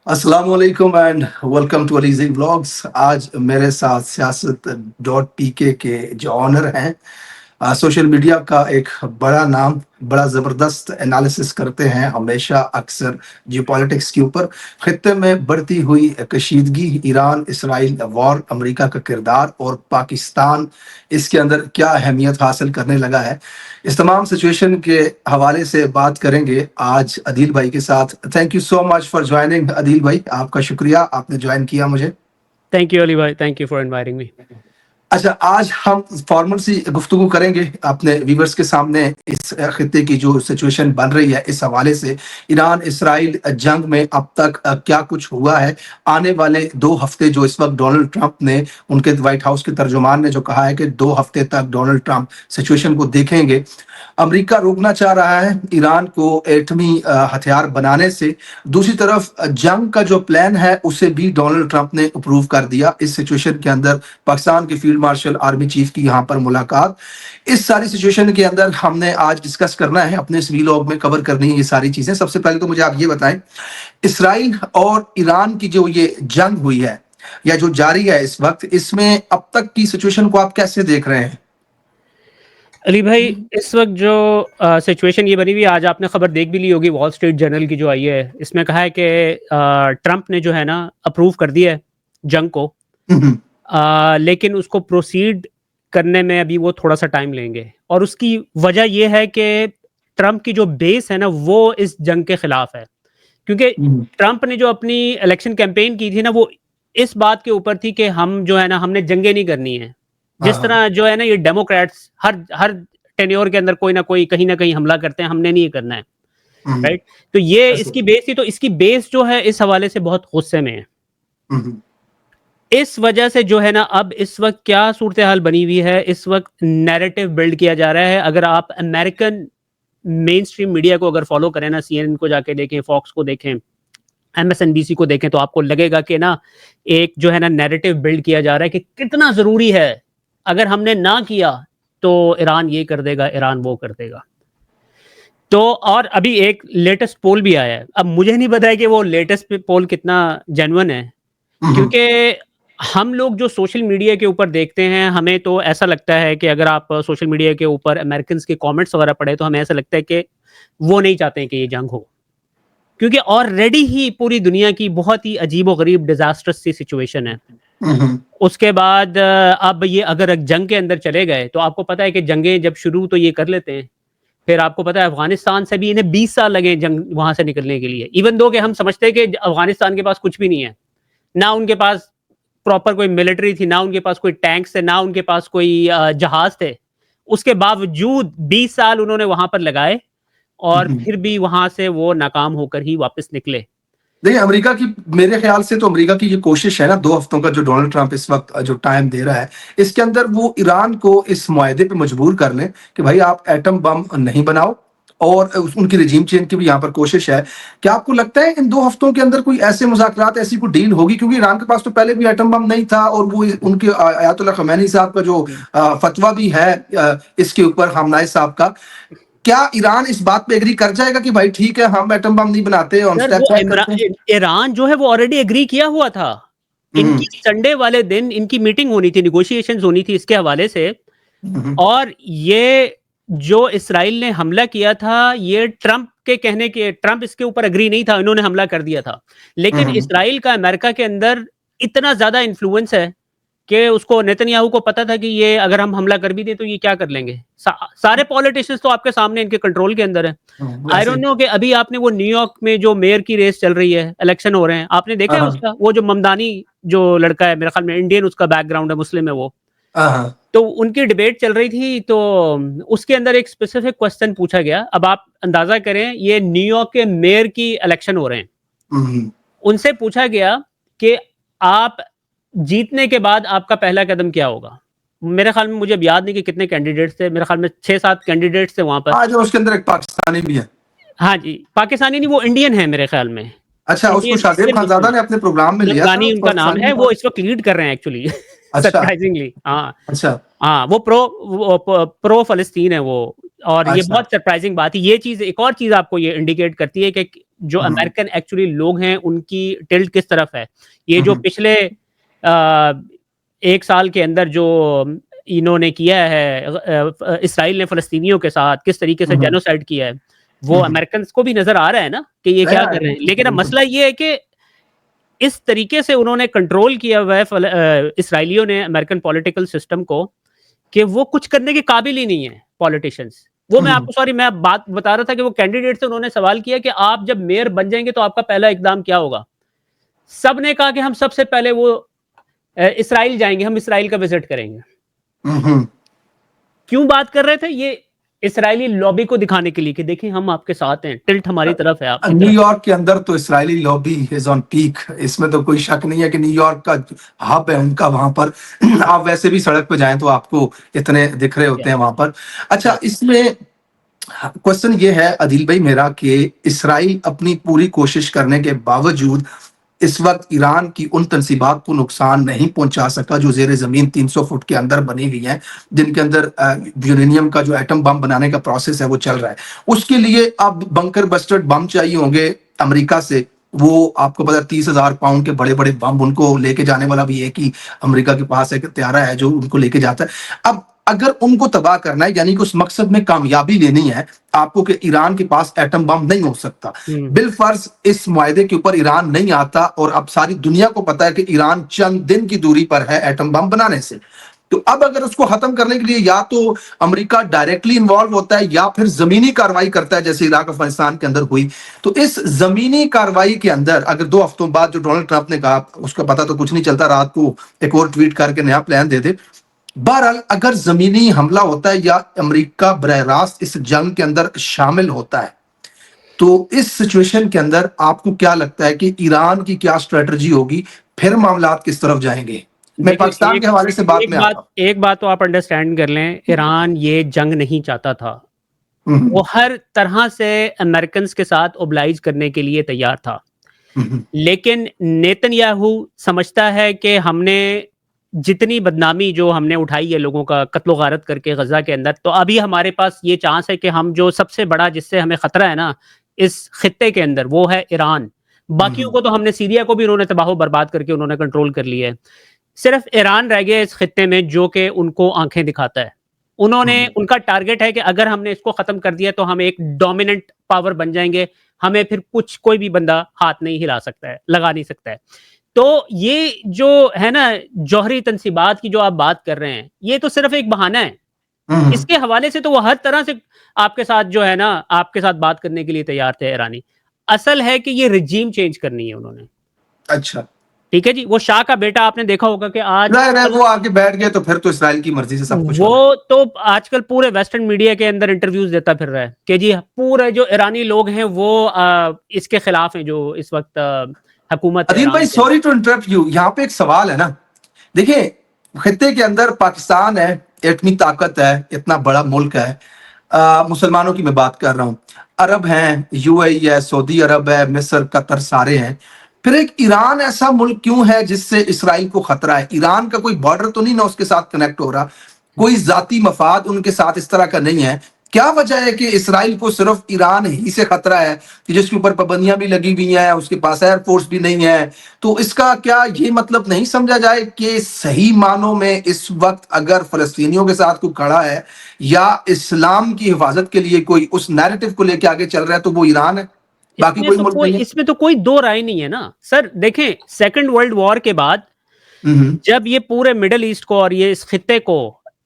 अस्सलाम वालेकुम and welcome to अलीज़ी vlogs. आज मेरे साथ सियासत डॉट पीके के जो ऑनर हैं, सोशल मीडिया का एक बड़ा नाम, बड़ा ज़बरदस्त एनालिसिस करते हैं हमेशा अक्सर जियोपॉलिटिक्स के ऊपर। ख़ित्ते में बढ़ती हुई कशीदगी, ईरान इसराइल वॉर, अमेरिका का किरदार और पाकिस्तान इसके अंदर क्या अहमियत हासिल करने लगा है, इस तमाम सिचुएशन के हवाले से बात करेंगे आज अदील भाई के साथ। Thank you so much for joining Adeel भाई, आपका शुक्रिया, आपने ज्वाइन किया मुझे। थैंक यू अली भाई, thank you for inviting me. अच्छा, आज हम फॉर्मल सी गुफ्तगू करेंगे अपने व्यूवर्स के सामने इस खित्ते की जो सिचुएशन बन रही है इस हवाले से। ईरान इसराइल जंग में अब तक क्या कुछ हुआ है, आने वाले 2 हफ्ते जो इस वक्त डोनाल्ड ट्रंप ने, उनके व्हाइट हाउस के तर्जुमान ने जो कहा है कि 2 हफ्ते तक डोनाल्ड ट्रंप सिचुएशन को देखेंगे। अमेरिका रोकना चाह रहा है ईरान को एटमी हथियार बनाने से। दूसरी तरफ जंग का जो प्लान है उसे भी डोनाल्ड ट्रंप ने अप्रूव कर दिया। इस सिचुएशन के अंदर पाकिस्तान के फील्ड मार्शल आर्मी चीफ की यहाँ पर मुलाकात। इस सारी सिचुएशन के अंदर हमने आज डिस्कस करना है, अपने इस वीलॉग में कवर करनी है ये सारी चीजें। सबसे पहले तो मुझे आप ये बताएं, इसराइल और ईरान की जो ये जंग हुई है या जो जारी है इस वक्त, इसमें अब तक की सिचुएशन को आप कैसे देख रहे हैं? अली भाई, इस वक्त जो सिचुएशन ये बनी हुई है, आज आपने खबर देख भी ली होगी, वॉल स्ट्रीट जर्नल की जो आई है, इसमें कहा है कि ट्रंप ने जो है ना अप्रूव कर दिया है जंग को, लेकिन उसको प्रोसीड करने में अभी वो थोड़ा सा टाइम लेंगे। और उसकी वजह ये है कि ट्रंप की जो बेस है ना वो इस जंग के खिलाफ है, क्योंकि ट्रंप ने जो अपनी इलेक्शन कैंपेन की थी ना वो इस बात के ऊपर थी कि हम जो है ना हमने जंगें नहीं करनी है। जिस तरह जो है ना ये डेमोक्रेट्स हर हर टेन्योर के अंदर कोई ना कोई कहीं ना कहीं हमला करते हैं, हमने नहीं ये करना है, राइट। तो ये इसकी बेस थी, तो इसकी बेस जो है इस हवाले से बहुत गुस्से में है। इस वजह से जो है ना अब इस वक्त क्या सूरत हाल बनी हुई है, इस वक्त नैरेटिव बिल्ड किया जा रहा है। अगर आप अमेरिकन मेन स्ट्रीम मीडिया को अगर फॉलो करें ना, CNN को जाके देखें, फॉक्स को देखें, MSNBC को देखें, तो आपको लगेगा कि ना एक जो है ना नैरेटिव बिल्ड किया जा रहा है कि कितना ज़रूरी है, अगर हमने ना किया तो ईरान ये कर देगा, ईरान वो कर देगा। तो और अभी एक लेटेस्ट पोल भी आया है। अब मुझे नहीं पता है कि वो लेटेस्ट पोल कितना जेन्युइन है, क्योंकि हम लोग जो सोशल मीडिया के ऊपर देखते हैं, हमें तो ऐसा लगता है कि अगर आप सोशल मीडिया के ऊपर अमेरिकन के कमेंट्स वगैरह पढ़े तो हमें ऐसा लगता है कि वो नहीं चाहते हैं कि ये जंग हो, क्योंकि ऑलरेडी ही पूरी दुनिया की बहुत ही अजीबोगरीब डिजास्टर्स सी सिचुएशन है। उसके बाद अब ये अगर जंग के अंदर चले गए तो आपको पता है कि जंगें जब शुरू तो ये कर लेते हैं, फिर आपको पता है अफगानिस्तान से भी इन्हें 20 साल लगे जंग वहां से निकलने के लिए। इवन दो कि हम समझते हैं कि अफगानिस्तान के पास कुछ भी नहीं है, ना उनके पास प्रॉपर कोई मिलिट्री थी, ना उनके पास कोई टैंक्स थे, ना उनके पास कोई जहाज थे। उसके बावजूद 20 साल उन्होंने वहां पर लगाए और फिर भी वहां से वो नाकाम होकर ही वापस निकले। देखिए, अमेरिका की, मेरे ख्याल से तो अमेरिका की ये कोशिश है ना 2 हफ्तों का जो डोनाल्ड ट्रंप इस वक्त जो टाइम दे रहा है, इसके अंदर वो ईरान को इस मुआहदे पे मजबूर कर लें कि भाई आप एटम बम नहीं बनाओ, और उनकी रिजीम चेंज की भी यहाँ पर कोशिश है। क्या आपको लगता है इन 2 हफ्तों के अंदर कोई ऐसे मुज़ाकरात, ऐसी कोई डील होगी? क्योंकि ईरान के पास तो पहले भी एटम बम नहीं था, और वो उनके आयतुल्लाह खमैनी साहब का जो फतवा भी है इसके ऊपर, हमनाई साहब का, क्या ईरान इस बात पे एग्री कर जाएगा कि भाई ठीक है हम एटम बम नहीं बनाते, हम स्टेप बैक करते हैं? ईरान जो है वो ऑलरेडी एग्री किया हुआ था। इनकी संडे वाले दिन इनकी मीटिंग होनी थी, निगोशिएशंस होनी थी इसके हवाले से। और ये जो इसराइल ने हमला किया था, ये ट्रंप के कहने के, ट्रंप इसके ऊपर एग्री नहीं था, इन्होंने हमला कर दिया था। लेकिन इसराइल का अमेरिका के अंदर इतना ज्यादा इन्फ्लुएंस है कि उसको, नेतन्याहू को पता था कि ये अगर हम हमला कर भी दे तो ये क्या कर लेंगे। सारे पॉलिटिशियंस तो आपके सामने इनके कंट्रोल के अंदर है। आई डोंट नो कि अभी आपने वो न्यूयॉर्क में जो मेयर की रेस चल रही है, इलेक्शन हो रहे हैं, आपने देखा है उसका? वो जो ममदानी जो लड़का है, मेरे ख्याल में इंडियन उसका बैकग्राउंड है, मुस्लिम है वो, तो उनकी डिबेट चल रही थी। तो उसके अंदर एक स्पेसिफिक क्वेश्चन पूछा गया। अब आप अंदाजा करें, ये न्यूयॉर्क के मेयर की इलेक्शन हो रहे हैं, उनसे पूछा गया कि आप जीतने के बाद आपका पहला कदम क्या होगा। मेरे ख्याल में, मुझे अब याद नहीं कि कितने कैंडिडेट्स थे, मेरे ख्याल में 6-7 कैंडिडेट्स थे वहां पर। आज उसके अंदर एक पाकिस्तानी भी है। हाँ जी, पाकिस्तानी नहीं, वो इंडियन है मेरे ख्याल में। अच्छा, उसको शादेब खानजादा ने अपने प्रोग्राम में लिया था, उनका नाम है, वो इस वक्त लीड कर रहे हैं एक्चुअली। सरप्राइजिंगली। हाँ अच्छा, हाँ, वो प्रो फलस्तीन है वो। और ये बहुत सरप्राइजिंग बात है। ये चीज, एक और चीज आपको ये इंडिकेट करती है कि जो अमेरिकन एक्चुअली लोग हैं उनकी टिल्ट किस तरफ है। ये जो पिछले 1 साल के अंदर जो इन्होंने किया है इसराइल ने फ़लस्तीनियों के साथ किस तरीके से जेनोसाइड किया है, वो अमेरिकन्स को भी नज़र आ रहा है ना कि ये क्या कर रहे हैं। लेकिन अब मसला ये है कि इस तरीके से उन्होंने कंट्रोल किया हुआ है इसराइलियों ने अमेरिकन पॉलिटिकल सिस्टम को कि वो कुछ करने के काबिल ही नहीं है पॉलिटिशियंस। वो मैं आपको मैं बात बता रहा था कि वो कैंडिडेट से उन्होंने सवाल किया कि आप जब मेयर बन जाएंगे तो आपका पहला इकदाम क्या होगा। सब ने कहा कि हम सबसे पहले वो इसराइल जाएंगे, हम इसराइल का विजिट करेंगे। क्यों बात कर रहे थे? ये इसराइली लॉबी को दिखाने के लिए कि देखिए हम आपके साथ हैं, टिल्ट हमारी तरफ है। आपकी न्यूयॉर्क के अंदर तो Israeli lobby is on peak, इसमें तो कोई शक नहीं है कि न्यूयॉर्क का हब है उनका वहां पर। आप वैसे भी सड़क पे जाएं तो आपको इतने दिख रहे होते हैं वहां पर। अच्छा, इसमें क्वेश्चन ये है अदिल भाई मेरा कि इसराइल अपनी पूरी कोशिश करने के बावजूद इस वक्त ईरान की उन तनसीबात को नुकसान नहीं पहुंचा सका जो जेर जमीन 300 फुट के अंदर बनी हुई हैं, जिनके अंदर यूरेनियम का जो एटम बम बनाने का प्रोसेस है वो चल रहा है। उसके लिए अब बंकर बस्टर्ड बम चाहिए होंगे अमेरिका से। वो आपको पता 30,000 पाउंड के बड़े बड़े बम, उनको लेके जाने वाला भी एक ही अमेरिका के पास एक त्यारा है जो उनको लेके जाता है। अब अगर उनको तबाह करना है, यानी कि उस मकसद में कामयाबी लेनी है आपको कि ईरान के पास एटम बम नहीं हो सकता। बिलफर्ज इस मुआहदे के ऊपर ईरान नहीं आता और अब सारी दुनिया को पता है कि ईरान चंद दिन की दूरी पर है एटम बम बनाने से। तो अब अगर उसको खत्म करने के लिए या तो अमेरिका डायरेक्टली इन्वॉल्व होता है या फिर जमीनी कार्रवाई करता है जैसे इराक अफगानिस्तान के अंदर हुई। तो इस जमीनी कार्रवाई के अंदर अगर 2 हफ्तों बाद जो डोनाल्ड ट्रंप ने कहा, उसका पता तो कुछ नहीं चलता, रात को एक और ट्वीट करके नया प्लान दे दे। बहरहाल अगर जमीनी हमला होता है या अमेरिका बरह रास्त इस जंग के अंदर शामिल होता है, तो इस सिचुएशन के अंदर आपको क्या लगता है कि ईरान की क्या स्ट्रेटजी होगी, फिर मामलात किस तरफ जाएंगे? मैं पाकिस्तान के हवाले से बात में आता हूं। एक बात तो आप अंडरस्टैंड कर लें, ईरान ये जंग नहीं चाहता था। वो हर तरह से अमेरिकन के साथ ओब्लाइज करने के लिए तैयार था। लेकिन नेतन्याहू समझता है कि हमने जितनी बदनामी जो हमने उठाई है लोगों का कत्लो गारत करके गजा के अंदर, तो अभी हमारे पास ये चांस है कि हम जो सबसे बड़ा जिससे हमें खतरा है ना इस खित्ते के अंदर, वो है ईरान। बाकियों को तो हमने, सीरिया को भी उन्होंने तबाह बर्बाद करके उन्होंने कंट्रोल कर लिया है। सिर्फ ईरान रह गया इस खित्ते में जो कि उनको आंखें दिखाता है। उनका टारगेट है कि अगर हमने इसको खत्म कर दिया तो हम एक डोमिनेंट पावर बन जाएंगे, हमें फिर कोई भी बंदा हाथ नहीं हिला सकता है, लगा नहीं सकता है। तो ये जो है ना जौहरी तनसीबात की जो आप बात कर रहे हैं, ये तो सिर्फ एक बहाना है। इसके हवाले से तो वो हर तरह से आपके साथ जो है ना, आपके साथ बात करने के लिए तैयार थे ईरानी। असल है कि ये रिजीम चेंज करनी है उन्होंने। अच्छा, ठीक है जी। वो शाह का बेटा आपने देखा होगा कि आज वो आके बैठ गए तो फिर तो इसराइल की मर्जी से सब कुछ वो तो आजकल पूरे वेस्टर्न मीडिया के अंदर इंटरव्यूज देता फिर रहा है कि जी पूरे जो ईरानी लोग हैं वो इसके खिलाफ हैं जो इस वक्त हुकूमत। अदिल भाई सॉरी टू इंटरप्ट यू, यहाँ पे एक सवाल है ना। देखिए, खित्ते के अंदर पाकिस्तान है, एटमी ताकत है, इतना बड़ा मुल्क है। मुसलमानों की मैं बात कर रहा हूँ, अरब हैं, यूएई है, सऊदी अरब है, मिस्र, कतर, सारे हैं। फिर एक ईरान ऐसा मुल्क क्यों है जिससे इसराइल को खतरा है? ईरान का कोई बॉर्डर तो नहीं ना उसके साथ कनेक्ट हो रहा, कोई जाती मफाद उनके साथ इस तरह का नहीं है। क्या वजह है कि इसराइल को सिर्फ ईरान ही से खतरा है कि जिसके ऊपर पाबंदियां भी लगी हुई हैं, उसके पास एयरफोर्स भी नहीं है? तो इसका क्या ये मतलब नहीं समझा जाए कि सही मानों में इस वक्त अगर फलस्तीनियों के साथ कोई खड़ा है या इस्लाम की हिफाजत के लिए कोई उस नैरेटिव को लेकर आगे चल रहा है तो वो ईरान है, बाकी कोई मुल्क नहीं है। इसमें तो कोई दो राय नहीं है ना सर। देखें, सेकंड वर्ल्ड वॉर के बाद जब ये पूरे मिडिल ईस्ट को और ये इस खित्ते को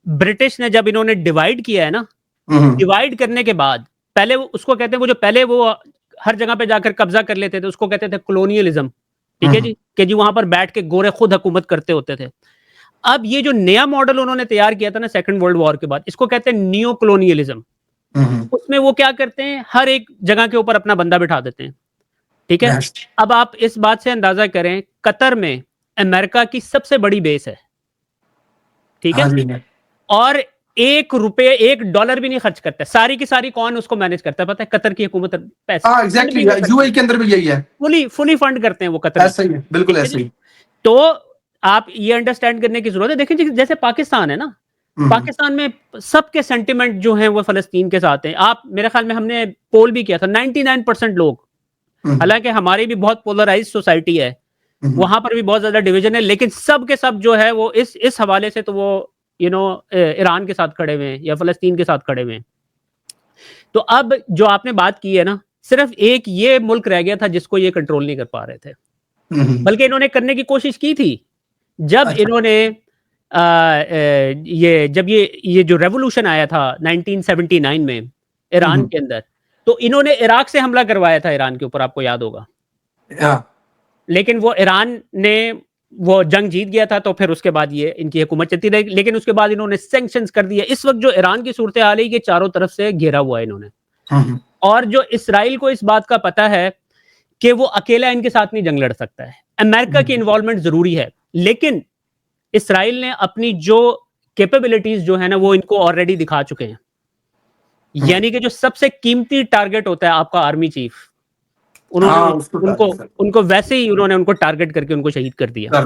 ब्रिटिश ने जब इन्होंने डिवाइड किया है ना, डिवाइड करने के बाद पहले उसको कहते हैं, वो जो पहले वो हर जगह पे जाकर कब्जा कर लेते थे उसको कहते थे कॉलोनियलिज्म। ठीक है जी, कि जी वहां पर बैठ के गोरे खुद हुकूमत करते होते थे। अब ये जो नया मॉडल उन्होंने तैयार किया था ना सेकंड वर्ल्ड वॉर के बाद, इसको कहते हैं नियो कॉलोनियलिज्म। उसमें वो क्या करते हैं, हर एक जगह के ऊपर अपना बंदा बिठा देते हैं। ठीक है। अब आप इस बात से अंदाजा करें, कतर में अमेरिका की सबसे बड़ी बेस है। ठीक है। और $1 भी नहीं खर्च करता, सारी की सारी कौन उसको मैनेज करता है पता है? कतर की हुकूमत। पैसे एग्जैक्टली, यूएई के अंदर भी यही है, फुली फंड करते हैं वो कतर। ऐसा ही है, बिल्कुल ऐसा ही। तो आप ये अंडरस्टैंड करने की जरूरत है। देखिए जैसे पाकिस्तान है ना, पाकिस्तान में सबके सेंटिमेंट जो हैं वो फलस्तीन के साथ हैं। आप मेरे ख्याल में हमने पोल भी किया था, 99% लोग हालांकि हमारी भी बहुत पोलराइज सोसाइटी है, वहां पर भी बहुत ज्यादा डिवीजन है, लेकिन सब के सब जो है वो इस हवाले से तो वो ईरान के साथ खड़े हुए हैं या फलस्तीन के साथ खड़े हुए हैं। तो अब जो आपने बात की है ना, सिर्फ एक ये मुल्क रह गया था जिसको ये कंट्रोल नहीं कर पा रहे थे, बल्कि इन्होंने करने की कोशिश की थी जब अच्छा। इन्होंने ये जो रेवोल्यूशन आया था 1979 में ईरान के अंदर, तो इन्होंने इराक से हमला करवाया था ईरान के ऊपर, आपको याद होगा। लेकिन वो ईरान ने वो जंग जीत गया था, तो फिर उसके बाद ये इनकी हुकूमत चलती रही, लेकिन उसके बाद इन्होंने सैंक्शंस कर दिया। इस वक्त जो ईरान की सूरत हाल है कि चारों तरफ से घेरा हुआ है इन्होंने, और जो इसराइल को इस बात का पता है कि वो अकेला इनके साथ नहीं जंग लड़ सकता है, अमेरिका की इन्वॉल्वमेंट जरूरी है, लेकिन इसराइल ने अपनी जो कैपेबिलिटीज जो है ना वो इनको ऑलरेडी दिखा चुके हैं। यानी कि जो सबसे कीमती टारगेट होता है आपका आर्मी चीफ, उन्होंने उनको वैसे ही उन्होंने उनको टारगेट करके उनको शहीद कर दिया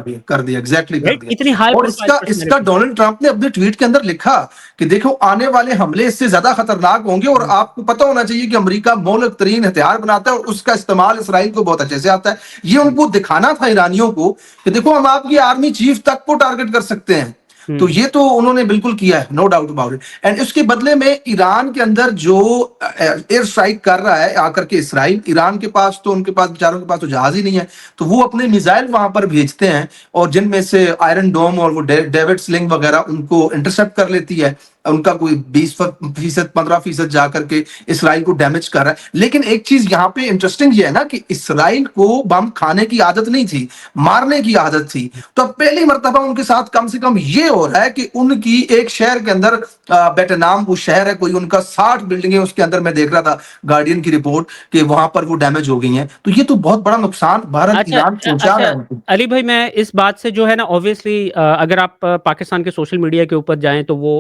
एग्जैक्टली कर दिया। इतनी हाई और इसका डोनाल्ड ट्रंप ने अपने ट्वीट के अंदर लिखा कि देखो आने वाले हमले इससे ज्यादा खतरनाक होंगे, और आपको पता होना चाहिए कि अमेरिका मौलिक तरीन हथियार बनाता है और उसका इस्तेमाल इसराइल को बहुत अच्छे से आता है। ये उनको दिखाना था ईरानियों को कि देखो हम आपकी आर्मी चीफ तक को टारगेट कर सकते हैं। तो ये तो उन्होंने बिल्कुल किया है, no doubt about it. And उसके बदले में ईरान के अंदर जो एयर स्ट्राइक कर रहा है आकर के इसराइल, ईरान के पास तो उनके पास बेचारों के पास तो जहाज ही नहीं है, तो वो अपने मिसाइल वहां पर भेजते हैं, और जिनमें से आयरन डोम और वो डेविड स्लिंग वगैरह उनको इंटरसेप्ट कर लेती है। उनका कोई 20% 15% जाकर के इसराइल को डैमेज कर रहा है। लेकिन एक चीज यहाँ पे इंटरेस्टिंग ये है ना कि इसराइल को बम खाने की आदत नहीं थी, मारने की आदत थी। तो अब पहली मर्तबा उनके साथ कम से कम ये हो रहा है कि उनकी एक शहर के अंदर, बेटनाम वो शहर है कोई, उनका 60 बिल्डिंगें, उसके अंदर मैं देख रहा था गार्डियन की रिपोर्ट कि वहां पर वो डैमेज हो गई हैं। तो ये तो बहुत बड़ा नुकसान भारत ईरान पहुंचा रहा है। अली भाई, मैं इस बात से जो है ना, ऑब्वियसली अगर आप पाकिस्तान के सोशल मीडिया के ऊपर जाएं तो वो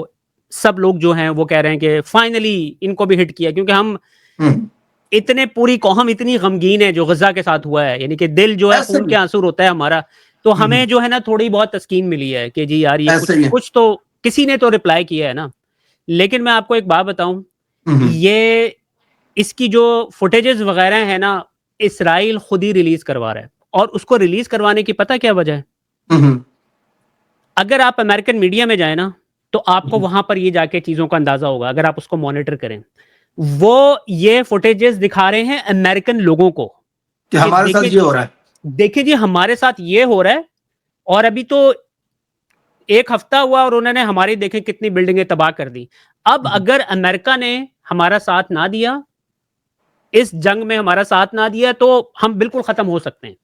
सब लोग जो हैं वो कह रहे हैं कि फाइनली इनको भी हिट किया, क्योंकि हम इतने पूरी कौम इतनी गमगीन है जो गजा के साथ हुआ है, यानी कि दिल जो है खून के आंसू होता है हमारा, तो हमें जो है ना थोड़ी बहुत तस्कीन मिली है कि जी यार ये कुछ तो किसी ने तो रिप्लाई किया है ना। लेकिन मैं आपको एक बात बताऊं, ये इसकी जो फुटेजेस वगैरह है ना, इसराइल खुद ही रिलीज करवा रहा है, और उसको रिलीज करवाने की पता क्या वजह है? अगर आप अमेरिकन मीडिया में जाए ना तो आपको वहां पर ये जाके चीजों का अंदाजा होगा, अगर आप उसको मॉनिटर करें। वो ये फुटेजेस दिखा रहे हैं अमेरिकन लोगों को कि हमारे साथ ये हो रहा है, देखिए जी हमारे साथ ये हो रहा है, और अभी तो एक हफ्ता हुआ और उन्होंने हमारी देखे कितनी बिल्डिंगें तबाह कर दी। अब अगर अमेरिका ने हमारा साथ ना दिया, इस जंग में हमारा साथ ना दिया, तो हम बिल्कुल खत्म हो सकते हैं।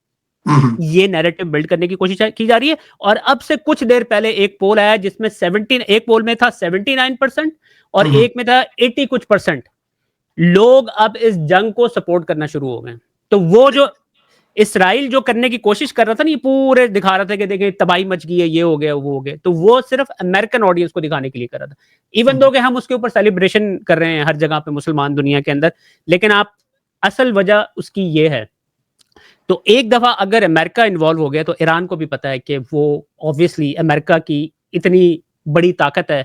ये नैरेटिव बिल्ड करने की कोशिश की जा रही है। और अब से कुछ देर पहले एक पोल आया जिसमें 17, एक पोल में था 79% और एक में था 80 कुछ %। लोग अब इस जंग को सपोर्ट करना शुरू हो गए। तो वो जो इसराइल जो करने की कोशिश कर रहा था ना, ये पूरे दिखा रहा था कि देखें तबाही मच गई है, ये हो गया वो हो गया, तो वो सिर्फ अमेरिकन ऑडियंस को दिखाने के लिए कर रहा था। इवन दो कि हम उसके ऊपर सेलिब्रेशन कर रहे हैं हर जगह पे मुसलमान दुनिया के अंदर, लेकिन आप असल वजह उसकी ये है। तो एक दफा अगर अमेरिका इन्वॉल्व हो गया तो ईरान को भी पता है कि वो ऑब्वियसली अमेरिका की इतनी बड़ी ताकत है,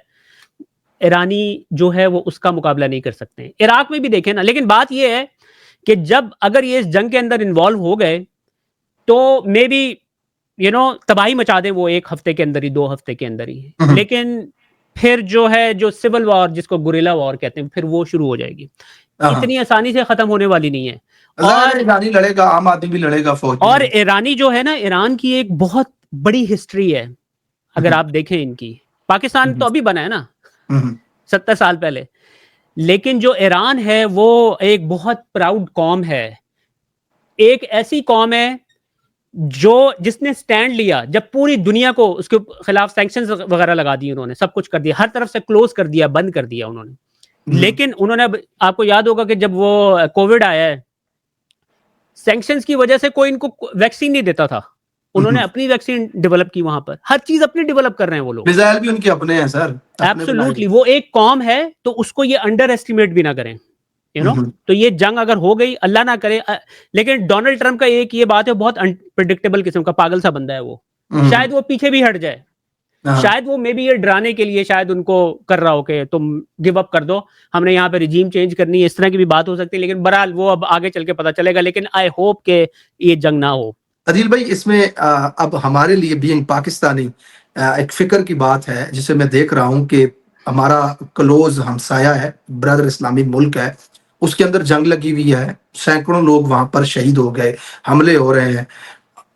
ईरानी जो है वो उसका मुकाबला नहीं कर सकते। इराक में भी देखें ना, लेकिन बात ये है कि जब अगर ये इस जंग के अंदर इन्वॉल्व हो गए तो मे बी तबाही मचा दे वो 1 हफ्ते के अंदर ही, 2 हफ्ते के अंदर ही, लेकिन फिर जो है जो सिविल वॉर जिसको गुरिल्ला वॉर कहते हैं, फिर वो शुरू हो जाएगी। इतनी आसानी से खत्म होने वाली नहीं है। और ईरानी लड़ेगा, आम आदमी भी लड़ेगा फौज। और ईरानी जो है ना, ईरान की एक बहुत बड़ी हिस्ट्री है अगर आप देखें इनकी। पाकिस्तान तो अभी बना है ना 70 साल पहले, लेकिन जो ईरान है वो एक बहुत प्राउड कौम है। एक ऐसी कौम है जिसने स्टैंड लिया जब पूरी दुनिया को उसके खिलाफ सैंक्शंस वगैरह लगा दिए उन्होंने, सब कुछ कर दिया, हर तरफ से क्लोज कर दिया, बंद कर दिया उन्होंने। लेकिन उन्होंने, आपको याद होगा कि जब वो कोविड आया है, सैंक्शंस की वजह से कोई इनको वैक्सीन नहीं देता था, उन्होंने अपनी वैक्सीन डेवलप की वहां पर, हर चीज अपनी डेवलप कर रहे हैं वो लोग। मिसाइल भी उनके अपने हैं सर, एब्सोल्युटली। वो एक कौम है तो उसको ये अंडर एस्टिमेट भी ना करें, तो ये जंग अगर हो गई, अल्लाह ना करे, लेकिन डोनाल्ड ट्रंप का एक ये बात है, बहुत अनप्रेडिक्टेबल किस्म का पागल सा बंदा है वो, शायद वो पीछे भी हट जाए, हाँ। शायद वो मे बी ये डराने के लिए शायद उनको कर रहा हो कि तुम गिव अप कर दो, हमने यहाँ पे रिजीम चेंज करनी है, इस तरह की भी बात हो सकती है। लेकिन बहरहाल वो अब आगे चल के पता चलेगा, लेकिन आई होप के ये जंग ना हो। अदील भाई, इसमें अब हमारे लिए बीइंग पाकिस्तानी एक फ़िक्र की बात है, जिसे मैं देख रहा हूँ कि हमारा क्लोज़ हमसाया है, ब्रदर इस्लामिक मुल्क है, उसके अंदर जंग लगी हुई है, सैकड़ों लोग वहाँ पर शहीद हो गए, हमले हो रहे हैं,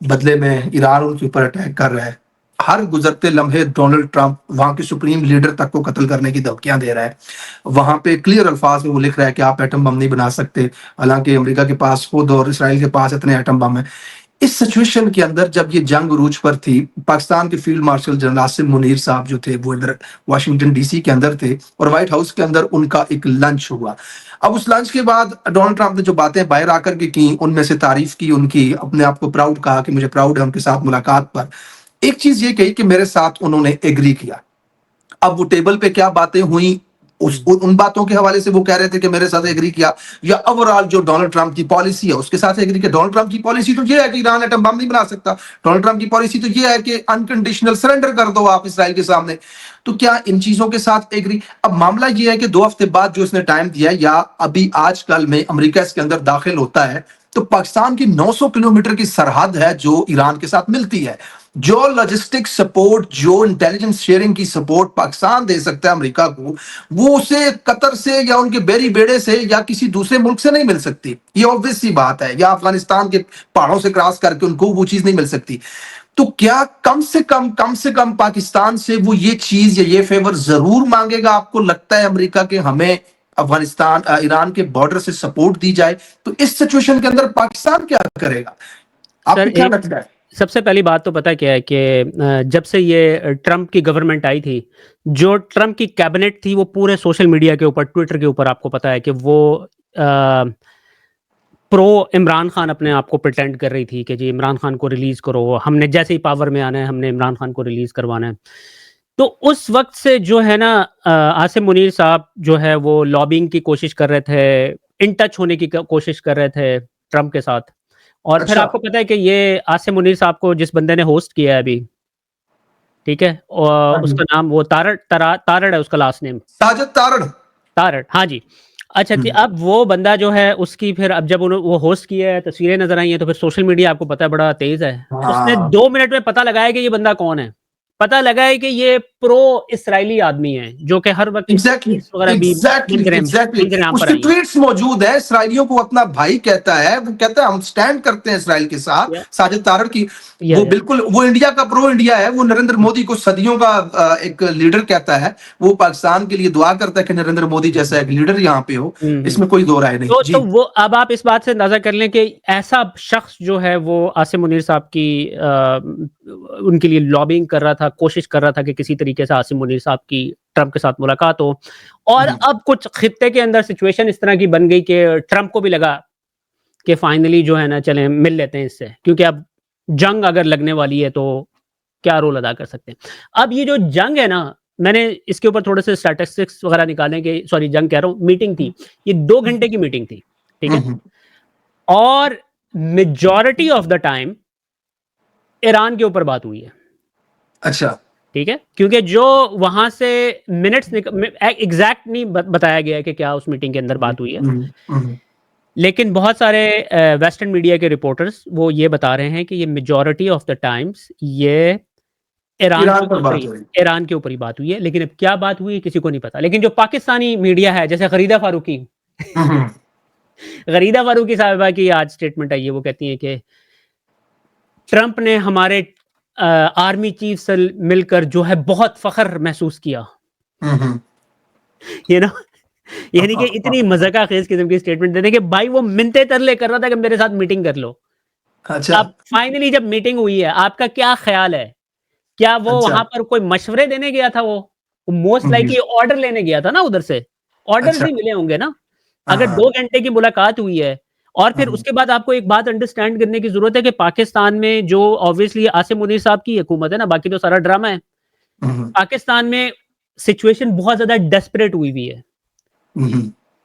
बदले में ईरान उनके ऊपर अटैक कर रहा है। हर गुज़रते लम्हे डोनाल्ड ट्रंप वहाँ के सुप्रीम लीडर तक को कत्ल करने की धमकियाँ दे रहा है। वहाँ पे क्लियर अल्फ़ाज़ में वो लिख रहा है कि आप एटम बम नहीं बना सकते, हालाँकि अमेरिका के पास खुद और इसराइल के पास इतने एटम बम हैं। इस सिचुएशन के अंदर जब ये जंग उरूज पर थी, पाकिस्तान के field marshal general Asim Munir साहब जो थे, वो इधर वाशिंगटन डीसी के अंदर थे और व्हाइट हाउस के अंदर उनका एक लंच हुआ। अब उस लंच के बाद डोनाल्ड ट्रंप ने जो बातें बाहर आकर के की, उनमें से तारीफ की उनकी, अपने आप को प्राउड कहा कि मुझे प्राउड है उनके साथ मुलाकात पर। एक चीज ये कही कि मेरे साथ उन्होंने एग्री किया। अब वो टेबल पे क्या बातें हुई, उन बातों के हवाले से वो कह रहे थे कि मेरे साथ एग्री किया, या ओवरऑल जो डोनाल्ड ट्रंप की पॉलिसी है उसके साथ एग्री किया। डोनाल्ड ट्रंप की पॉलिसी तो ये है कि ईरान एटम बम नहीं बना सकता। डोनाल्ड ट्रंप की पॉलिसी तो ये है कि अनकंडीशनल सरेंडर कर दो आप इसराइल के सामने। तो क्या इन चीजों के साथ एग्री? अब मामला ये है कि 2 हफ्ते बाद जो इसने टाइम दिया, या अभी आजकल में अमेरिका इसके अंदर दाखिल होता है, तो पाकिस्तान की 900 किलोमीटर की सरहद है जो ईरान के साथ मिलती है। जो लॉजिस्टिक सपोर्ट, जो इंटेलिजेंस शेयरिंग की सपोर्ट पाकिस्तान दे सकता है अमेरिका को, वो उसे कतर से या उनके बेरी बेड़े से या किसी दूसरे मुल्क से नहीं मिल सकती। ये ऑब्वियस सी बात है, या अफगानिस्तान के पहाड़ों से क्रॉस करके उनको वो चीज नहीं मिल सकती। तो क्या कम से कम पाकिस्तान से वो ये चीज या ये फेवर जरूर मांगेगा? आपको लगता है अमेरिका के हमें अफगानिस्तान ईरान के बॉर्डर से सपोर्ट दी जाए, तो इस सिचुएशन के अंदर पाकिस्तान क्या करेगा? सर आपको क्या लगता है? सबसे पहली बात तो पता क्या है कि जब से ये ट्रंप की गवर्नमेंट आई थी, जो ट्रंप की कैबिनेट थी वो पूरे सोशल मीडिया के ऊपर, ट्विटर के ऊपर आपको पता है कि वो प्रो इमरान खान अपने आप को प्रिटेंड कर रही थी कि जी इमरान खान को रिलीज करो, हमने जैसे ही पावर में आना है हमने इमरान खान को रिलीज करवाना है। तो उस वक्त से जो है ना आसिम मुनीर साहब जो है वो लॉबिंग की कोशिश कर रहे थे, इन टच होने की कोशिश कर रहे थे ट्रंप के साथ। और फिर अच्छा। आपको पता है कि ये आसिम मुनीर साहब को जिस बंदे ने होस्ट किया है अभी, ठीक है, और उसका नाम वो तारड़ है उसका लास्ट नेम, साजिद तारड़। तारड़, हाँ जी। अच्छा, तो अब वो बंदा जो है उसकी फिर अब जब उन्होंने वो होस्ट किया है, तस्वीरें नजर आई हैं, तो फिर सोशल मीडिया आपको पता है बड़ा तेज है। उसने हाँ 2 मिनट में पता लगाया कि ये बंदा कौन है। पता लगा है कि ये प्रो इसराइली आदमी है जो कि हर वक्त इसकी एग्जैक्टली tweets वगैरह भी एग्जैक्टली एग्जैक्टली मंजरेआम पर उसके आई हैं। ट्वीट्स मौजूद है। इसराइलियों को अपना भाई कहता है, वो कहता है हम स्टैंड करते हैं इसराइल के साथ। या, साजिद तारड़ की या, वो या, बिल्कुल वो इंडिया का प्रो इंडिया है। वो नरेंद्र मोदी को सदियों का एक लीडर कहता है। वो पाकिस्तान के लिए दुआ करता है कि नरेंद्र मोदी जैसा एक लीडर यहाँ पे हो। इसमें कोई दो राय नहीं तो जी। वो अब आप इस बात से अंदाजा कर लें कि ऐसा शख्स जो है वो आसिम मुनीर साहब की उनके लिए लॉबिंग कर रहा था, कोशिश कर रहा था कि किसी तरीके से आसिम मुनीर साहब की ट्रंप के साथ मुलाकात हो। और अब कुछ खित्ते के अंदर सिचुएशन इस तरह की बन गई कि ट्रंप को भी लगा कि फाइनली जो है ना चलें मिल लेते हैं इससे, क्योंकि अब जंग अगर लगने वाली है तो क्या रोल अदा कर सकते हैं। अब ये जो जंग है ना, मैंने इसके ऊपर थोड़े से स्टैटिस्टिक्स वगैरह निकाले कि सॉरी जंग कह रहा हूँ, मीटिंग थी, ये 2 घंटे की मीटिंग थी, ठीक है, और majority of the time Iran के ऊपर बात हुई है। अच्छा। ठीक है, क्योंकि जो वहां से मिनट्स एग्जैक्ट नहीं बताया गया है कि क्या उस मीटिंग के अंदर बात हुई है, लेकिन बहुत सारे वेस्टर्न मीडिया के रिपोर्टर्स वो ये बता रहे हैं कि ये मेजॉरिटी ऑफ द टाइम्स ये ईरान के ईरान पर ऊपर बात ही हो रही ईरान के ऊपर ही बात हुई है। लेकिन अब क्या बात हुई है किसी को नहीं पता। लेकिन जो पाकिस्तानी मीडिया है, जैसे गरीदा फारूकी है। गरीदा फारूकी साहिबा की आज स्टेटमेंट आई है, वो कहती है कि ट्रंप ने हमारे आर्मी चीफ से मिलकर जो है बहुत फख्र महसूस किया, ये ना, यानी कि इतनी मजाका खेज किस्म की स्टेटमेंट देने के भाई वो मिन्नते तरले कर रहा था कि मेरे साथ मीटिंग कर लो। अच्छा। अब फाइनली जब मीटिंग हुई है, आपका क्या ख्याल है, क्या वो अच्छा। वहां पर कोई मशवरे देने गया था? वो मोस्ट लाइकली ऑर्डर लेने गया था ना, उधर से ऑर्डर्स अच्छा। ही मिले होंगे ना। हाँ अगर हाँ 2 घंटे की मुलाकात हुई है, और फिर हाँ। उसके बाद आपको एक बात अंडरस्टैंड करने की जरूरत है कि पाकिस्तान में जो ऑब्वियसली आसिम मुनीर साहब की हुकूमत है ना, बाकी तो सारा ड्रामा है। पाकिस्तान में सिचुएशन बहुत ज्यादा डेस्परेट हुई हुई है।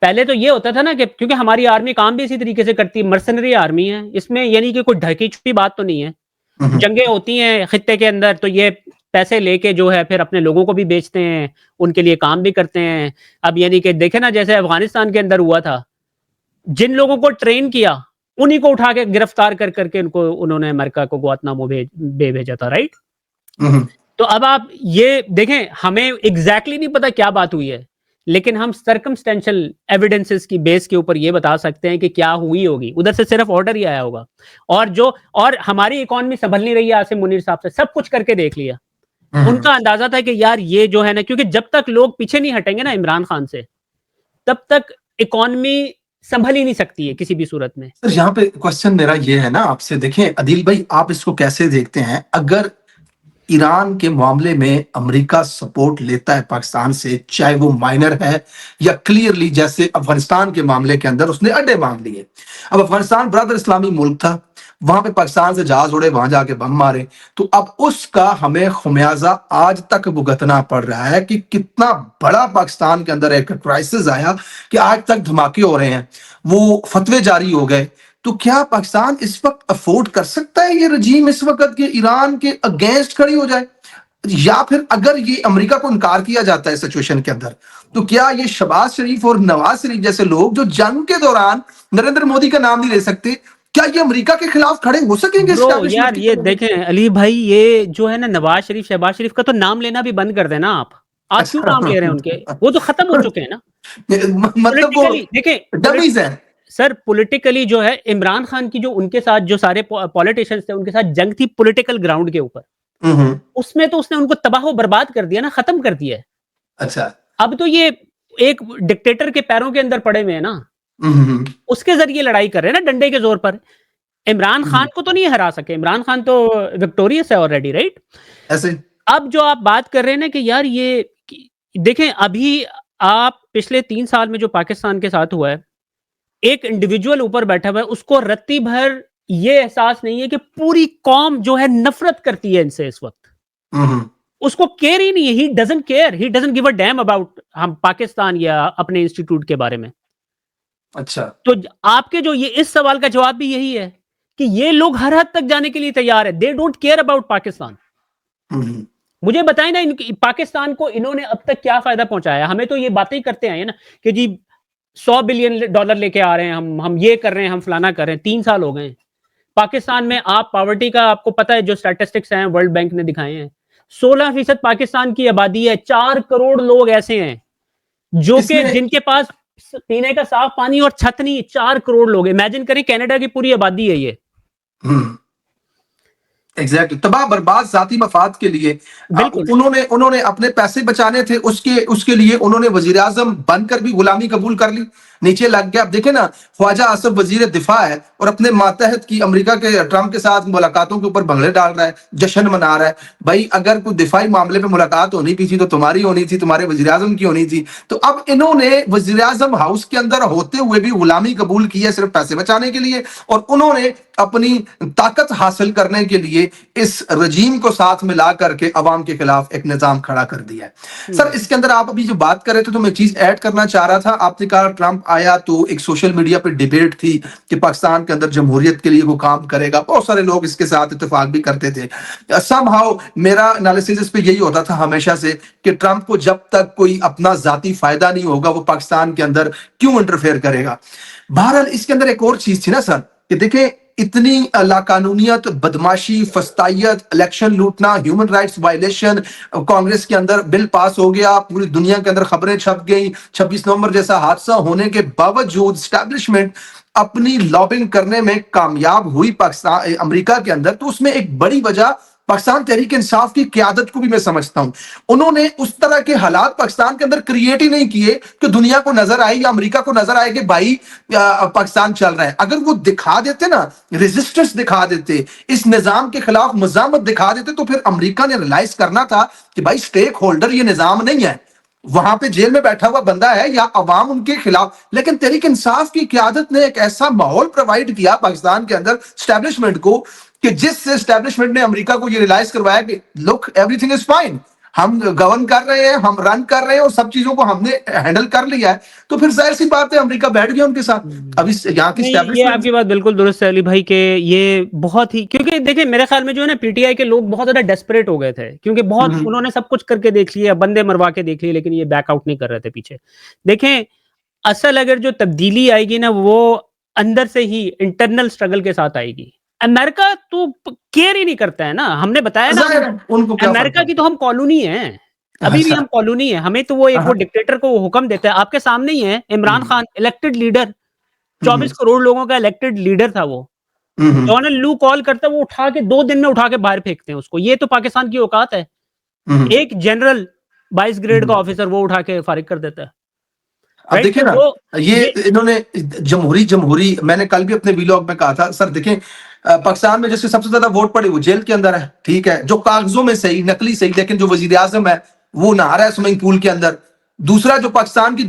पहले तो ये होता था ना कि क्योंकि हमारी आर्मी काम भी इसी तरीके से करती है, मर्सनरी आर्मी है, इसमें यानी कि कोई ढकी छुपी बात तो नहीं है। जंगें होती हैं खित्ते के अंदर, तो ये पैसे लेके जो है फिर अपने लोगों को भी बेचते हैं, उनके लिए काम भी करते हैं। अब यानी कि देखे ना जैसे अफ़गानिस्तान के अंदर हुआ था, जिन लोगों को ट्रेन किया, उन्हीं को उठा के गिरफ्तार कर करके उनको उन्होंने अमेरिका को गुआंतानामो भेजा था, राइट? तो अब आप ये देखें, हमें एग्जैक्टली नहीं पता क्या बात हुई है, लेकिन हम सर्कमस्टेंशियल एविडेंसेस की बेस के ऊपर ये बता सकते हैं कि क्या हुई होगी। उधर से सिर्फ ऑर्डर ही आया होगा, और हमारी इकोनॉमी संभल नहीं रही है। आसिम मुनीर साहब से सब कुछ करके देख लिया, उनका अंदाजा था कि यार ये जो है ना, क्योंकि जब तक लोग पीछे नहीं हटेंगे ना इमरान खान से, तब तक इकोनॉमी संभल ही नहीं सकती है किसी भी सूरत में। सर यहाँ पे क्वेश्चन मेरा ये है ना आपसे, देखें अदिल भाई, आप इसको कैसे देखते हैं? अगर ईरान के मामले में अमेरिका सपोर्ट लेता है पाकिस्तान से, चाहे वो माइनर है या क्लियरली जैसे अफगानिस्तान के मामले के अंदर उसने अड्डे मांग लिए। अब अफगानिस्तान ब्रदर इस्लामी मुल्क था, वहां पे पाकिस्तान से जहाज उड़े, वहां जाके बम मारे, तो अब उसका हमें खुमियाजा आज तक भुगतना पड़ रहा है कि कितना बड़ा पाकिस्तान के अंदर एक क्राइसिस आया कि आज तक धमाके हो रहे हैं, वो फतवे जारी हो गए। तो क्या पाकिस्तान इस वक्त अफोर्ड कर सकता है ये रजीम इस वक्त के ईरान के अगेंस्ट खड़ी हो जाए? या फिर अगर ये अमेरिका को इनकार किया जाता है सिचुएशन के अंदर, तो क्या ये शहबाज शरीफ और नवाज शरीफ जैसे लोग जो जंग के दौरान नरेंद्र मोदी का नाम नहीं ले सकते, क्या ये अमेरिका के खिलाफ खड़े हो सकेंगे? यार ये देखें अली भाई, ये जो है ना नवाज शरीफ शहबाज शरीफ का तो नाम लेना भी बंद कर देना आप क्यों नाम ले रहे हैं उनके? वो तो खत्म हो चुके हैं ना। मतलब वो देखें डमीज हैं सर, पॉलिटिकली जो है इमरान खान की जो उनके साथ जो सारे पॉलिटिशियंस थे उनके साथ जंग थी पॉलिटिकल ग्राउंड के ऊपर, उसमें तो उसने उनको तबाह बर्बाद कर दिया ना, खत्म कर दिया है। अच्छा, अब तो ये एक डिक्टेटर के पैरों के अंदर पड़े हुए हैं ना, उसके जरिए लड़ाई कर रहे हैं ना, डंडे के जोर पर। इमरान खान को तो नहीं हरा सके, इमरान खान तो विक्टोरियस है ऑलरेडी, राइट? ऐसे अब जो आप बात कर रहे हैं ना कि यार ये देखें, अभी आप पिछले 3 साल में जो पाकिस्तान के साथ हुआ है, एक इंडिविजुअल ऊपर बैठा हुआ है, उसको रत्ती भर ये एहसास नहीं है कि पूरी कौम जो है नफरत करती है इनसे इस वक्त। उसको केयर ही नहीं है, he doesn't care, he doesn't give a damn about हम पाकिस्तान या अपने इंस्टीट्यूट के बारे में। अच्छा, तो आपके जो ये इस सवाल का जवाब भी यही है कि ये लोग हर हद तक जाने के लिए तैयार है, they don't care about Pakistan. मुझे बताएं ना, पाकिस्तान को इन्होंने अब तक क्या फायदा पहुंचाया? हमें तो ये बातें ही करते आए ना कि जी $100 बिलियन लेके आ रहे हैं, हम ये कर रहे हैं, हम फलाना कर रहे हैं। 3 साल हो गए पाकिस्तान में। आप पॉवर्टी का आपको पता है, जो स्टैटिस्टिक्स हैं वर्ल्ड बैंक ने दिखाए हैं, 16% पाकिस्तान की आबादी है, 4 करोड़ लोग ऐसे हैं जो कि जिनके पास पीने का साफ पानी और छत नहीं। 4 करोड़ लोग, इमेजिन करें कनाडा की पूरी आबादी है ये। एग्जैक्टली, तबाह बर्बाद जाती मफाद के लिए उन्होंने अपने पैसे बचाने थे, उसके लिए उन्होंने वजीर आजम बनकर भी गुलामी कबूल कर ली, नीचे लग गया। अब देखे ना, ख्वाजा आसिफ वजीर दिफा है और अपने मातहत की अमेरिका के ट्रंप के साथ मुलाकातों के ऊपर भंगड़े डाल रहा है, जश्न मना रहा है। भाई अगर कोई दिफाई मामले पे मुलाकात होनी भी थी तो तुम्हारी होनी थी, तुम्हारे वजीर आजम की होनी थी। तो अब इन्होंने वजीर आजम हाउस के अंदर होते हुए भी गुलामी कबूल की है सिर्फ पैसे बचाने के लिए, और उन्होंने अपनी ताकत हासिल करने के लिए इस रजीम को साथ मिला करके अवाम के खिलाफ एक निजाम खड़ा कर दिया है। सर इसके अंदर आप अभी जो बात कर रहे थे तो मैं चीज ऐड करना चाह रहा था। आपने कहा ट्रंप आया तो एक सोशल मीडिया पे डिबेट थी कि पाकिस्तान के अंदर जमहूरियत के लिए वो काम करेगा, बहुत सारे लोग इसके साथ इत्तेफाक भी करते थे। समहाउ मेरा एनालिसिस इस पे यही होता था हमेशा से कि ट्रंप को जब तक कोई अपना जाती फायदा नहीं होगा वो पाकिस्तान के अंदर क्यों इंटरफेयर करेगा। बहरहाल इसके अंदर एक और चीज थी ना सर कि देखें, इतनी लाकानूनियत, बदमाशी, फस्तायत, इलेक्शन लूटना, ह्यूमन राइट्स वायलेशन, कांग्रेस के अंदर बिल पास हो गया, पूरी दुनिया के अंदर खबरें छप गई, 26 नवंबर जैसा हादसा होने के बावजूद एस्टैब्लिशमेंट अपनी लॉबिंग करने में कामयाब हुई पाकिस्तान अमेरिका के अंदर। तो उसमें एक बड़ी वजह पाकिस्तान तहरीक इंसाफ की क़यादत को भी मैं समझता हूं। उन्होंने उस तरह के हालात पाकिस्तान के अंदर क्रिएट ही नहीं किए कि दुनिया को नजर आए या अमेरिका को नजर आए कि भाई पाकिस्तान चल रहा है। अगर वो दिखा देते ना, रेजिस्टेंस दिखा देते, इस निजाम के खिलाफ मज़ामत दिखा देते, तो फिर अमेरिका ने रियलाइज करना था कि भाई स्टेक होल्डर ये निजाम नहीं है, वहां पे जेल में बैठा हुआ बंदा है या अवाम उनके खिलाफ। लेकिन तहरीक इंसाफ की क़यादत ने एक ऐसा माहौल प्रोवाइड किया पाकिस्तान के अंदर एस्टैब्लिशमेंट को कि जिससे एस्टैब्लिशमेंट ने अमेरिका को ये रियलाइज करवाया कि लुक एवरीथिंग इज फाइन, हम गवर्न कर रहे हैं, हम रन कर रहे हैं और सब चीजों को हमने हैंडल कर लिया है, तो फिर जाहिर सी बात है अमेरिका बैठ गया उनके साथ। अब इस यहाँ की नहीं, ये स्टैब्लिशमेंट। आपकी बात बिल्कुल दुरुस्त है अली भाई के ये बहुत ही, क्योंकि देखिए मेरे ख्याल में जो है ना पीटीआई के लोग बहुत ज्यादा डेस्परेट हो गए थे, क्योंकि बहुत उन्होंने सब कुछ करके देख लिया, बंदे मरवा के देख लिए, लेकिन ये बैकआउट नहीं कर रहे थे पीछे। देखें, असल अगर जो तब्दीली आएगी ना वो अंदर से ही इंटरनल स्ट्रगल के साथ आएगी। अमेरिका तो केयर ही नहीं करता है ना, हमने बताया ना, जाहिर है, उनको क्या फर्क अमेरिका है। की तो हम कॉलोनी है, अभी भी अच्छा। हम कॉलोनी है, हमें तो वो एक वो हाँ। डिक्टेटर को वो हुक्म देता है, आपके सामने ही है इमरान खान, इलेक्टेड लीडर, 24 हम्म, करोड़ लोगों का इलेक्टेड लीडर था वो। हम्म, डोनाल्ड लू कॉल करता है, वो उठा के 2 दिन में उठा के बाहर फेंकते हैं उसको। ये तो पाकिस्तान की औकात है। हम्म, एक जनरल 22 ग्रेड का हम्म। ऑफिसर वो उठा के फारिग कर देता है। अब राइट? देखिए तो ना, वो ये ये इन्होंने जमहूरी जमहूरी मैंने कल भी अपने वीलॉग में कहा था सर, देखें पाकिस्तान में जिसके सबसे ज्यादा वोट पड़े वो जेल के अंदर है, ठीक है, जो कागजों में सही नकली सही, लेकिन जो वजीर आजम है वो नहा रहा है स्विमिंग पूल के अंदर। दूसरा जो पाकिस्तान की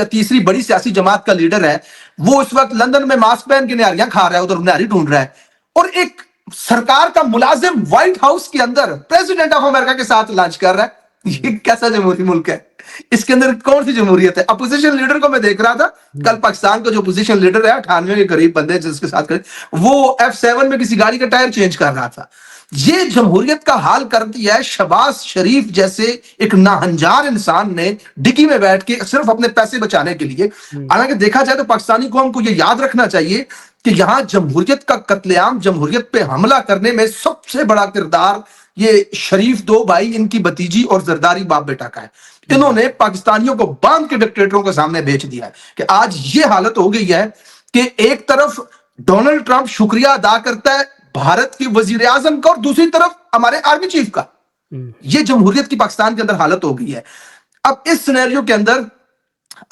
तीसरी बड़ी सियासी जमात का लीडर है, वो इस वक्त लंदन में मास्क पहन के न्यारियां खा रहा है, उधर न्यारी ढूंढ रहा है। और एक सरकार का मुलाजिम व्हाइट हाउस के अंदर प्रेसिडेंट ऑफ अमेरिका के साथ लंच कर रहा है। ये कैसा जमहूरी मुल्क है? इसके अंदर कौन सी जमहूरियत है? अपोजिशन लीडर को मैं देख रहा था कल, पाकिस्तान का जो अपोजिशन लीडर है 98 के करीब बंदे जिसके साथ करे, वो F7 में किसी गाड़ी का टायर चेंज कर रहा था। ये जमहूरियत का हाल कर दिया है शहबाज शरीफ जैसे एक नाहंजार इंसान ने डिग्गी में बैठ के सिर्फ अपने पैसे बचाने के लिए। हालांकि देखा जाए तो पाकिस्तानी कौम को यह याद रखना चाहिए कि यहां जमहूरियत का कत्लेआम, जमहूरियत पे हमला करने में सबसे बड़ा किरदार ये शरीफ दो भाई, इनकी भतीजी और जरदारी बाप बेटा का है। इन्होंने पाकिस्तानियों को बांध के डिक्टेटरों के सामने बेच दिया है कि आज ये हालत हो गई है कि एक तरफ डोनाल्ड ट्रंप शुक्रिया अदा करता है भारत के वजीर आजम का और दूसरी तरफ हमारे आर्मी चीफ का। ये जमहूरियत की पाकिस्तान के अंदर हालत हो गई है। अब इस सिनेरियो के अंदर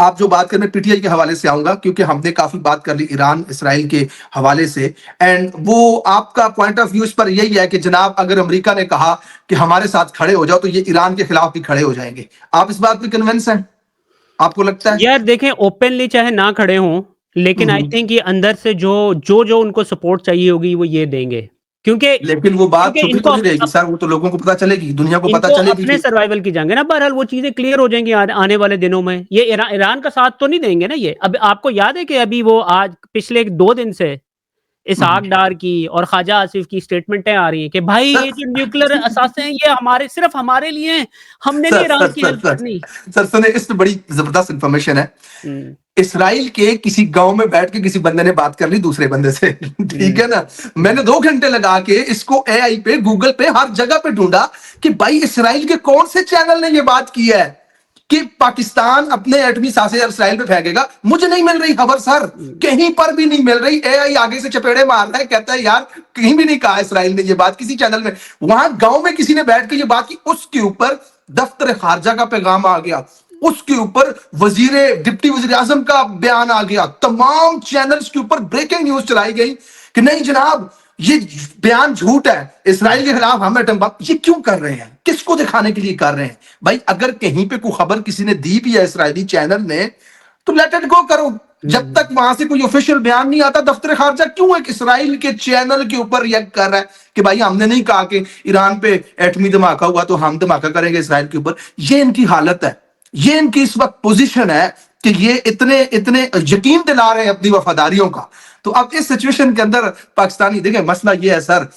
आप जो बात करें, मैं पीटीआई के हवाले से आऊंगा क्योंकि हमने काफी बात कर ली ईरान इसराइल के हवाले से, एंड वो आपका पॉइंट ऑफ व्यू इस पर यही है कि जनाब अगर अमेरिका ने कहा कि हमारे साथ खड़े हो जाओ तो ये ईरान के खिलाफ भी खड़े हो जाएंगे। आप इस बात पे कन्विंस हैं? आपको लगता है? यार देखें, ओपनली चाहे ना खड़े हों, लेकिन आई थिंक ये अंदर से जो उनको सपोर्ट चाहिए होगी वो ये देंगे, क्योंकि लेकिन वो बात क्योंकि छुपी इनको थोड़ी रहेगी सर, वो तो लोगों को पता चलेगी, दुनिया को पता इनको चलेगी अपने कि सर्वाइवल की जंग है ना। बहरहाल वो चीजें क्लियर हो जाएंगी आने वाले दिनों में। ये ईरान का साथ तो नहीं देंगे ना ये। अब आपको याद है कि अभी वो आज पिछले 2 दिन से इसहाक डार की और ख्वाजा आसिफ की स्टेटमेंटें आ रही हैं कि भाई सर ये जो न्यूक्लियर असासे हैं ये हमारे, सिर्फ हमारे लिए हैं, हमने नहीं सर ईरान सर की सर हेल्प सर करनी। सर सुने, इस पे बड़ी जबरदस्त इंफॉर्मेशन है। हम्म, इसराइल के किसी गांव में बैठ के किसी बंदे ने बात कर ली दूसरे बंदे से ठीक है ना। मैंने 2 घंटे लगा के इसको एआई पे, गूगल पे, हर जगह पे ढूंढा कि भाई इसराइल के कौन से चैनल ने ये बात की है कि पाकिस्तान अपने एटमी सासे इसराइल पे फेंकेगा। मुझे नहीं मिल रही खबर सर, कहीं पर भी नहीं मिल रही। एआई आगे से चपेड़े मार रहा है, कहता है यार कहीं भी नहीं कहा इसराइल ने ये बात किसी चैनल में। वहां गांव में किसी ने बैठ के ये बात की, उसके ऊपर दफ्तर खारजा का पैगाम आ गया, उसके ऊपर डिप्टी वजीर आजम का बयान आ गया, तमाम चैनल्स के ऊपर ब्रेकिंग न्यूज चलाई गई कि नहीं जनाब ये बयान झूठ है, इसराइल के खिलाफ हम एटम बम। ये क्यों कर रहे हैं? किसको दिखाने के लिए कर रहे हैं? भाई अगर कहीं पे कोई खबर किसी ने दी भी है इसराइली चैनल ने तो लेट इट गो करो। जब तक वहां से कोई ऑफिशियल बयान नहीं आता, दफ्तर खारजा क्यों एक इसराइल के चैनल के ऊपर रिएक्ट कर रहा है कि भाई हमने नहीं कहा कि ईरान पे एटमी धमाका हुआ तो हम धमाका करेंगे इसराइल के ऊपर। ये इनकी हालत है, ये इनकी इस वक्त पोजीशन है कि ये इतने इतने यकीन दिला रहे हैं अपनी वफादारियों का। तो अब इस सिचुएशन के अंदर पाकिस्तानी, देखें मसला ये है सर,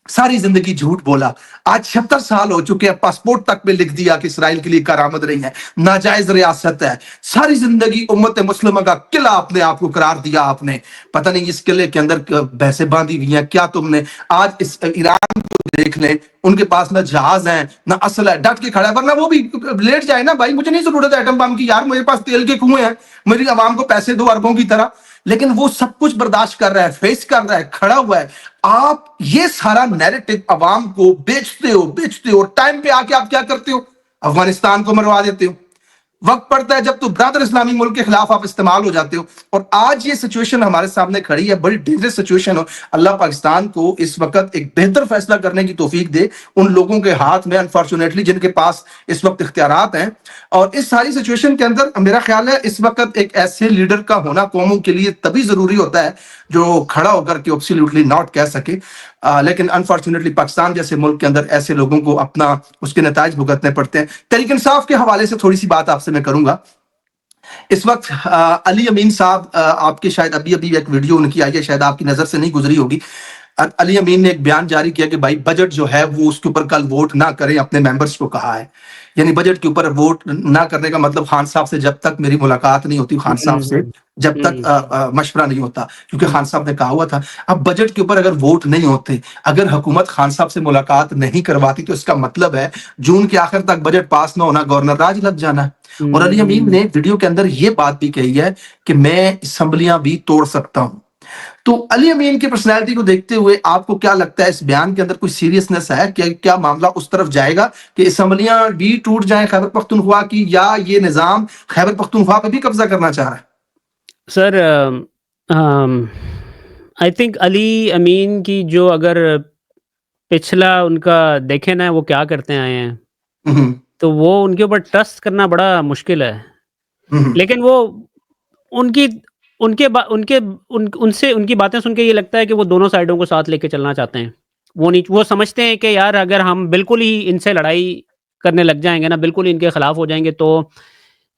सारी जिंदगी झूठ बोला, आज 76 साल हो चुके हैं, पासपोर्ट तक में लिख दिया कि इसराइल के लिए करामद नहीं है, नाजायज रियासत है। सारी जिंदगी उम्मत मुस्लिमा का किला अपने आप को करार दिया आपने, पता नहीं इस किले के अंदर भैंसें बांधी हुई हैं क्या तुमने। आज इस ईरान को देख लें, उनके पास ना जहाज है ना असल है, डट के खड़ा है, वरना वो भी लेट जाए ना भाई, मुझे नहीं जरूरत है एटम बम की यार, मेरे पास तेल के कुएं हैं, मेरी आवाम को पैसे दो अरबों की तरह। लेकिन वो सब कुछ बर्दाश्त कर रहा है, फेस कर रहा है, खड़ा हुआ है। आप ये सारा नैरेटिव अवाम को बेचते हो, और टाइम पे आके आप क्या करते हो? अफगानिस्तान को मरवा देते हो। वक्त पड़ता है जब तो ब्रदर इस्लामी मुल्क के खिलाफ आप इस्तेमाल हो जाते हो। और आज ये सिचुएशन हमारे सामने खड़ी है, बड़ी डेंजरस सिचुएशन हो। अल्लाह पाकिस्तान को इस वक्त एक बेहतर फैसला करने की तौफीक दे। उन लोगों के हाथ में अनफॉर्चुनेटली जिनके पास इस वक्त इख्तियारात हैं। और इस सारी सिचुएशन के अंदर मेरा ख्याल है इस वक्त एक ऐसे लीडर का होना कौमों के लिए तभी जरूरी होता है जो खड़ा होकर के एब्सोल्युटली नॉट कह सके। लेकिन अनफॉर्चुनेटली पाकिस्तान जैसे मुल्क के अंदर ऐसे लोगों को अपना उसके नताइज भुगतने पड़ते हैं। तहरीक इंसाफ के हवाले से थोड़ी सी बात आपसे मैं करूंगा। इस वक्त अली अमीन साहब, आपके शायद अभी अभी एक वीडियो उनकी आई है, शायद आपकी नजर से नहीं गुजरी होगी। अली अमीन ने एक बयान जारी किया कि भाई बजट जो है वो उसके ऊपर कल वोट ना करें, अपने मेंबर्स को कहा है। यानी बजट के ऊपर वोट ना करने का मतलब खान साहब से जब तक मेरी मुलाकात नहीं होती, खान साहब से जब तक मशवरा नहीं होता, क्योंकि खान साहब ने कहा हुआ था। अब बजट के ऊपर अगर वोट नहीं होते, अगर हुकूमत खान साहब से मुलाकात नहीं करवाती, तो इसका मतलब है जून के आखिर तक बजट पास ना होना, गवर्नर राज लग जाना। और अली अमीन ने वीडियो के अंदर ये बात भी कही है कि मैं असेंबलियां भी तोड़ सकता हूं। तो अली अमीन की पर्सनैलिटी को देखते हुए आपको क्या लगता है, इस बयान के अंदर कोई सीरियसनेस है? क्या मामला उस तरफ जाएगा कि असेंबलियां भी टूट जाएं खैबर पख्तूनख्वा की, या ये निजाम खैबर पख्तूनख्वा पे भी कब्जा करना चाह रहा है? सर, आई थिंक अली अमीन की जो अगर पिछला उनका देखें ना, वो क्या करते आए हैं, हम्म, तो वो उनके ऊपर ट्रस्ट करना बड़ा मुश्किल है। हम्म, लेकिन वो उनकी उनसे उनकी बातें सुन के ये लगता है कि वो दोनों साइडों को साथ लेके चलना चाहते हैं। वो समझते हैं कि यार अगर हम बिल्कुल ही इनसे लड़ाई करने लग जाएँगे ना, बिल्कुल ही इनके खिलाफ हो जाएँगे, तो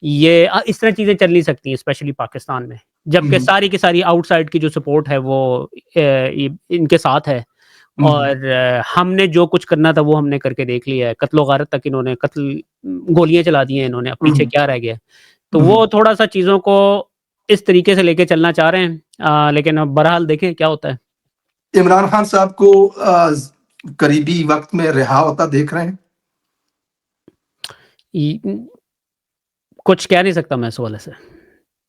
ये इस तरह चीज़ें चल नहीं सकती हैं, स्पेशली पाकिस्तान में। जबकि हम्म, सारी की सारी आउटसाइड की जो सपोर्ट है वो ये इनके साथ है। हम्म, और हमने जो कुछ करना था वो हमने करके देख लिया है। कत्लो-गारत तक इन्होंने गोलियाँ चला दी हैं इन्होंने, अब पीछे हम्म, क्या रह गया है? तो हम्म। वो थोड़ा-सा चीज़ों को इस तरीके से लेके चलना चाह रहे हैं। लेकिन अब बहरहाल देखें क्या होता है। इमरान खान साहब को करीबी वक्त में रिहा होता देख रहे हैं? इ कुछ कह नहीं सकता मैं इस हवाले से।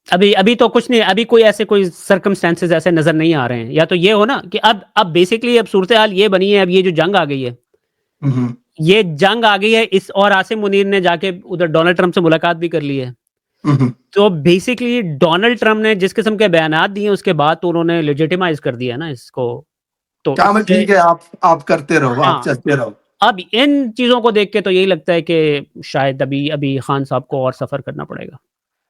अभी अभी तो कुछ नहीं, अभी कोई सर्कमस्टेंसेस ऐसे नज़र नहीं आ रहे हैं। या तो ये हो ना कि अब बेसिकली अब सूरत-ए-हाल ये बनी है, अब ये जो जंग आ गई है, हम्म, ये जंग आ गई है इस और आसिम मुनीर ने जाके उधर डोनाल्ड ट्रम्प से मुलाकात भी कर ली है। हम्म। तो बेसिकली डोनाल्ड ट्रम्प ने जिस किस्म के बयानात दिए उसके बाद तो उन्होंने लेजिटिमाइज़ कर दिया ना इसको। तो क्या मैं इससे ठीक है, आप करते रहो, आप हाँ, चलते रहो। अब इन चीज़ों को देख के तो यही लगता है कि शायद अभी अभी खान साहब को और सफ़र करना पड़ेगा।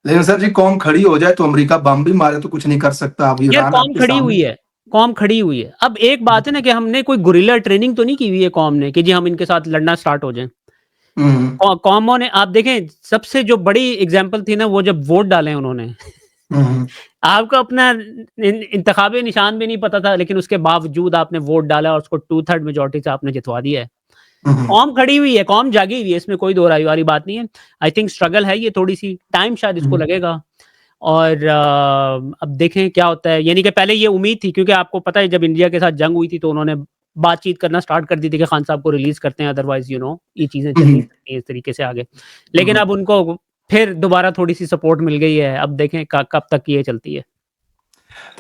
लेकिन सर जी, कौम खड़ी हो जाए तो अमेरिका बम भी मारे तो कुछ नहीं कर सकता। अब यार ईरान कौम आपके खड़ी सामने। हुई है, कौम खड़ी हुई है। अब एक बात है ना कि हमने कोई गुरिल्ला ट्रेनिंग तो नहीं की हुई है कौम ने कि जी हम इनके साथ लड़ना स्टार्ट हो जाएँ। हम्म, कौमों ने आप देखें सबसे जो बड़ी एग्ज़ाम्पल थी ना वो जब वोट डाले उन्होंने। हम्म, आपको अपना इंतखाबी निशान भी नहीं पता था, लेकिन उसके बावजूद आपने वोट डाला और उसको 2/3 मेजॉरिटी से आपने जितवा दिया है। हम्म, कौम खड़ी हुई है, कौम जागी हुई है, इसमें कोई दो राय वाली बात नहीं है। आई थिंक स्ट्रगल है ये थोड़ी-सी, टाइम शायद इसको हम्म, लगेगा। और अब देखें क्या होता है। यानी कि पहले ये उम्मीद थी, क्योंकि आपको पता है जब इंडिया के साथ जंग हुई थी तो उन्होंने बातचीत करना स्टार्ट कर दी थी कि खान साहब को रिलीज़ करते हैं, अदरवाइज़ ये चीज़ें चल नहीं हम्म, सकती इस तरीके से आगे। लेकिन हम्म। अब उनको फिर दोबारा थोड़ी-सी सपोर्ट मिल गई है। अब देखें कब तक ये चलती है।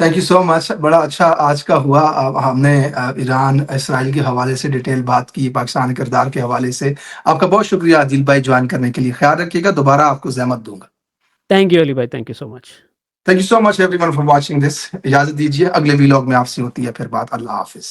Thank you so much. बड़ा अच्छा आज का हुआ। हमने ईरान इसराइल के हवाले से डिटेल बात की, पाकिस्तान के किरदार के हवाले से। आपका बहुत शुक्रिया आदिल भाई ज्वाइन करने के लिए। ख्याल रखिएगा, दोबारा आपको ज़हमत दूंगा। थैंक यू अली भाई, thank you so much. Thank you so much everyone for watching this. इजाजत दीजिए, अगले व्लॉग में आपसे होती है फिर बात। अल्लाह हाफिज।